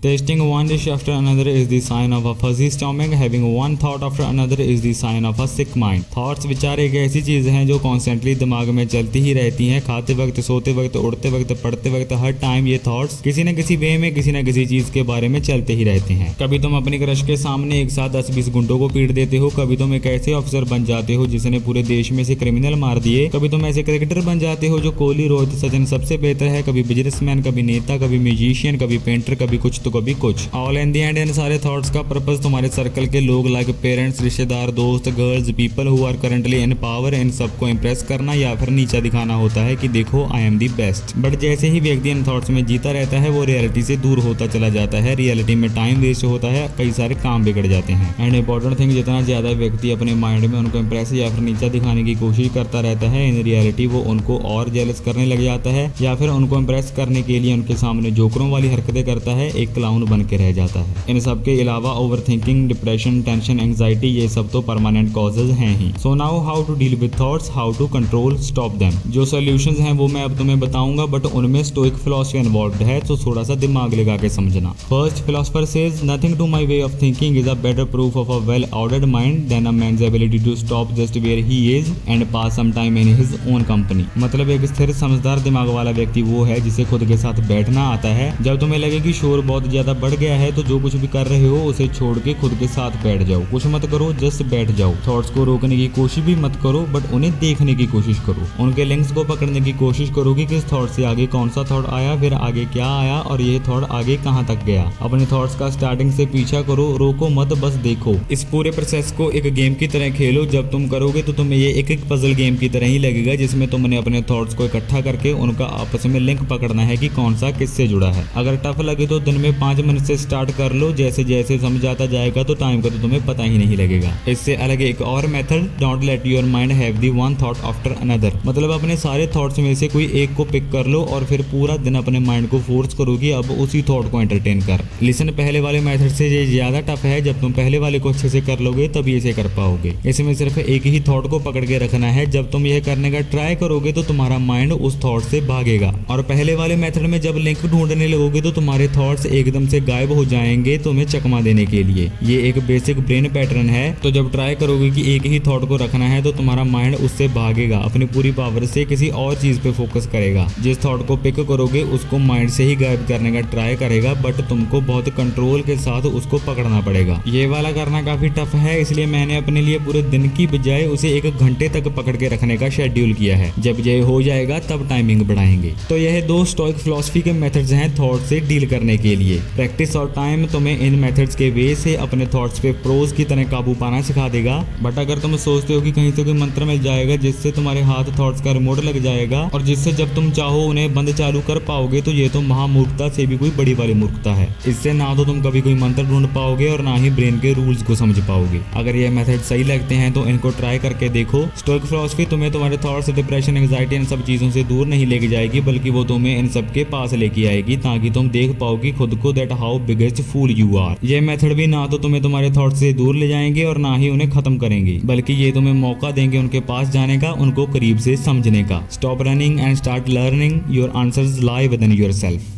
Tasting one dish after another is the sign of a fuzzy stomach. Having one thought after another is the sign of a sick mind. Thoughts विचार एक ऐसी चीज हैं जो constantly दिमाग में चलती ही रहती हैं। खाते वक्त, सोते वक्त, उड़ते वक्त, पढ़ते वक्त, हर टाइम ये थॉट्स किसी न किसी वे में किसी न किसी चीज के बारे में चलते ही रहते हैं। कभी तुम अपनी क्रश के सामने एक साथ 10-20 गुंडों को पीट देते हो, कभी तुम एक ऐसे ऑफिसर बन जाते हो जिसने पूरे देश में से क्रिमिनल मार दिए, कभी तुम ऐसे क्रिकेटर बन जाते हो जो कोहली, रोहित, सचिन सबसे बेहतर है, कभी बिजनेसमैन, कभी नेता, कभी म्यूजिशियन, कभी पेंटर, कभी कुछ तो कभी कुछ। All in the and in सारे थॉट्स का पर्पस तुम्हारे सर्कल के लोग लाइक पेरेंट्स, रिश्तेदार, दोस्त, girls, people who are currently in power, इन सबको इंप्रेस करना या फिर नीचा दिखाना होता है कि देखो I am the best. But जैसे ही व्यक्ति इन थॉट्स में जीता रहता है वो रियलिटी से दूर होता चला जाता है। रियलिटी में टाइम वेस्ट होता है, कई सारे काम बिगड़ जाते हैं। एंड इंपॉर्टेंट थिंग, जितना ज्यादा व्यक्ति अपने माइंड में उनको इंप्रेस या फिर नीचा दिखाने की कोशिश करता रहता है, इन रियलिटी वो उनको और जेलस करने लग जाता है या फिर उनको इंप्रेस करने के लिए उनके सामने जोकरों वाली हरकतें करता है, एक क्लाउन बन के रह जाता है। इन सब के अलावा overthinking, depression, tension, anxiety, ये सब तो परमानेंट कॉजेज हैं ही। So now how to deal with thoughts, how to control, stop them. जो सॉल्यूशंस हैं वो मैं अब तुम्हें बताऊंगा, बट उनमें स्टोइक फिलॉसफी इन्वॉल्वड है, तो थोड़ा सा दिमाग लगा के समझना। First, philosopher says nothing to my way of thinking is a better proof of a well ordered mind than a man's ability to stop just where he is and pass some time in his own company. मतलब एक स्थिर समझदार दिमाग वाला व्यक्ति वो है जिसे खुद के साथ बैठना आता है। जब तुम्हें लगे कि शोर बहुत ज्यादा बढ़ गया है तो जो कुछ भी कर रहे हो उसे छोड़ के खुद के साथ बैठ जाओ। कुछ मत करो, जस्ट बैठ जाओ। थॉट्स को रोकने की कोशिश भी मत करो, बट उन्हें देखने की कोशिश करो। उनके लिंक्स को पकड़ने की कोशिश करो कि किस थॉट से आगे कौन सा थॉट आया, फिर आगे क्या आया और ये थॉट आगे कहाँ तक गया। अपने थॉट्स का स्टार्टिंग से पीछा करो, रोको मत, बस देखो। इस पूरे प्रोसेस को एक गेम की तरह खेलो। जब तुम करोगे तो तुम्हें ये एक पजल गेम की तरह ही लगेगा जिसमें तुमने अपने थॉट्स को इकट्ठा करके उनका आपस में लिंक पकड़ना है कि कौन सा किससे जुड़ा है। अगर टफ लगे तो दिन में 5 मिनट से स्टार्ट कर लो। जैसे जैसे समझ आता जाएगा तो टाइम का तो तुम्हें पता ही नहीं लगेगा। इससे अलग एक और method, don't let your mind have the one thought after another. मतलब अपने सारे थॉट्स में से कोई एक को पिक कर लो और फिर पूरा दिन अपने माइंड को फोर्स करो कि अब उसी थॉट को एंटरटेन कर। लिसन, पहले वाले मेथड से ये ज्यादा टफ है। जब तुम पहले वाले को अच्छे से कर लोगे तभी इसे कर पाओगे। इसमें सिर्फ एक ही थॉट को पकड़ के रखना है। जब तुम यह करने का ट्राई करोगे तो तुम्हारा माइंड उस थॉट से भागेगा। और पहले वाले मेथड में जब लिंक ढूंढने लगोगे तो तुम्हारे थॉट्स एकदम से गायब हो जाएंगे तुम्हें चकमा देने के लिए। ये एक बेसिक ब्रेन पैटर्न है। तो जब ट्राई करोगे कि एक ही थॉट को रखना है तो तुम्हारा माइंड उससे भागेगा, अपनी पूरी पावर से किसी और चीज पे फोकस करेगा। जिस थॉट को पिक करोगे उसको माइंड से ही गायब करने का ट्राई करेगा, बट तुमको बहुत कंट्रोल के साथ उसको पकड़ना पड़ेगा। ये वाला करना काफी टफ है, इसलिए मैंने अपने लिए पूरे दिन की बजाय उसे 1 घंटे तक पकड़ के रखने का शेड्यूल किया है। जब ये हो जाएगा तब टाइमिंग बढ़ाएंगे। तो यह 2 स्टोइक फिलॉसफी के मेथड्स हैं थॉट से डील करने के लिए। प्रैक्टिस और टाइम तुम्हें इन मेथड्स के वे से अपने थॉट्स पे प्रोज की तरह काबू पाना सिखा देगा। बट अगर तुम सोचते हो कि कहीं से कोई मंत्र मिल जाएगा जिससे तुम्हारे हाथ थॉट्स का रिमोट लग जाएगा और जिससे जब तुम चाहो उन्हें बंद चालू कर पाओगे, तो ये तो महामूर्खता से भी कोई बड़ी वाली मूर्खता है। इससे ना तो तुम कभी कोई मंत्र ढूंढ पाओगे और ना ही ब्रेन के रूल्स को समझ पाओगे। अगर ये मेथड सही लगते हैं तो इनको ट्राई करके देखो। स्टोइक फिलॉसफी तुम्हें तुम्हारे थॉट्स, डिप्रेशन, एंग्जाइटी इन सब चीजों से दूर नहीं लेके जाएगी, बल्कि वो तुम्हें इन सब के पास लेके आएगी ताकि तुम देख पाओगी खुद को that how biggest fool you are. ये मेथड भी ना तो तुम्हें तुम्हारे थॉट्स से दूर ले जाएंगे और ना ही उन्हें खत्म करेंगे, बल्कि ये तुम्हें मौका देंगे उनके पास जाने का, उनको करीब से समझने का। Stop running and start learning. Your answers lie with in yourself.